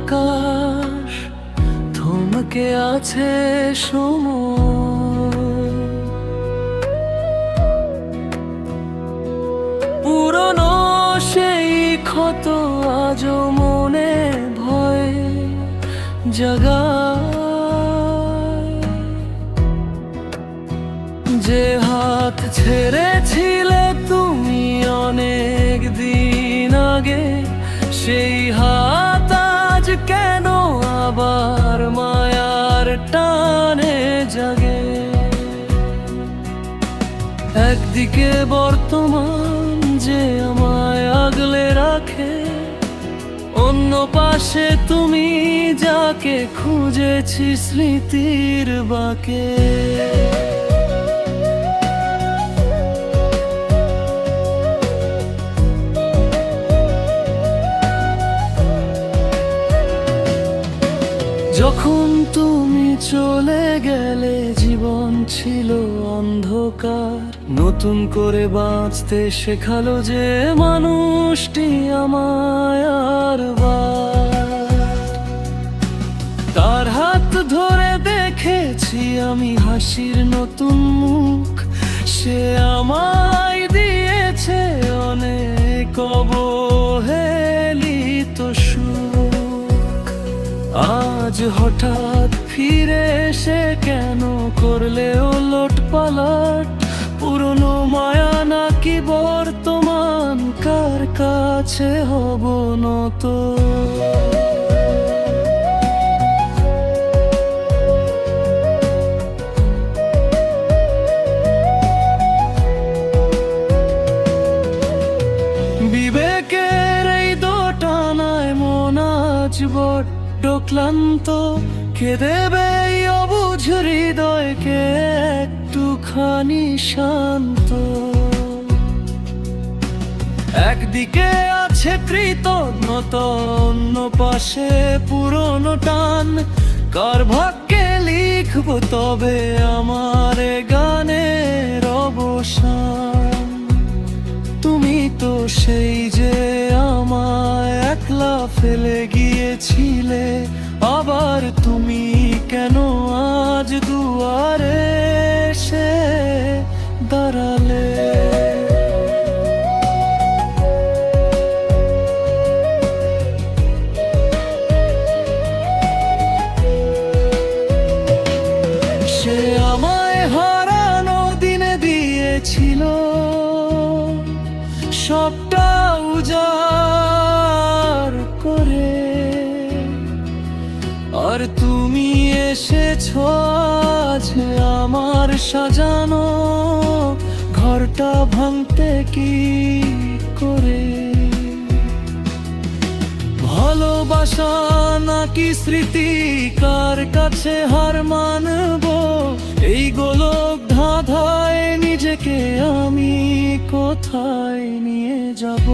আকাশ থমকে আছে সময়। পুরনো সেই ক্ষত আজও মনে ভয় জাগায়। যে হাত ছেড়েছিলে তুমি অনেক দিন আগে, সেই হাত আজ কেন আবার মায়ার টানে জাগে। একদিকে বর্তমান যে আমায় আগলে রাখে, অন্য পাশে তুমি যাকে খুঁজেছি স্মৃতির বাঁকে। যখন তুমি চলে গেলে জীবন ছিল অন্ধকার, নতুন করে বাঁচতে শেখালো যে মানুষটি আমায় আরবার। তার হাত ধরে দেখেছি আমি হাসির নতুন মুখ, সে আমায় দিয়েছে অনেক অবহেলিত সুখ। আজ হঠাৎ ফিরে এসে কেন করলে ওলট পালট? পুরনো মায়া নাকি বর্তমান, কার কাছে হব নত? বিবেকের এই দোটানায় মন আজ বড্ড ক্লান্ত। কে দেবে অবুঝ হৃদয়কে একটুখানি শান্ত? একদিকে আছে কৃতজ্ঞতা, অন্য পাশে পুরনো টান। কার ভাগ্যে লিখবো তবে আমার গানের অবসান? তুমি তো সেই যে আমায় একলা ফেলে গিয়েছিলে, আবার তুমি কেন আজ দুয়ারে এসে দাঁড়ালে? সে আমায় হারানো দিনে দিয়েছিল সবটা উজাড় করে, আর তুমি এসেছো আজ আমার সাজানো ঘরটা ভাঙতে কি করে? ভালোবাসা নাকি স্মৃতি, কার কাছে হার মানবো? এই গোলক ধাঁধায় নিজেকে আমি কোথায় নিয়ে যাব?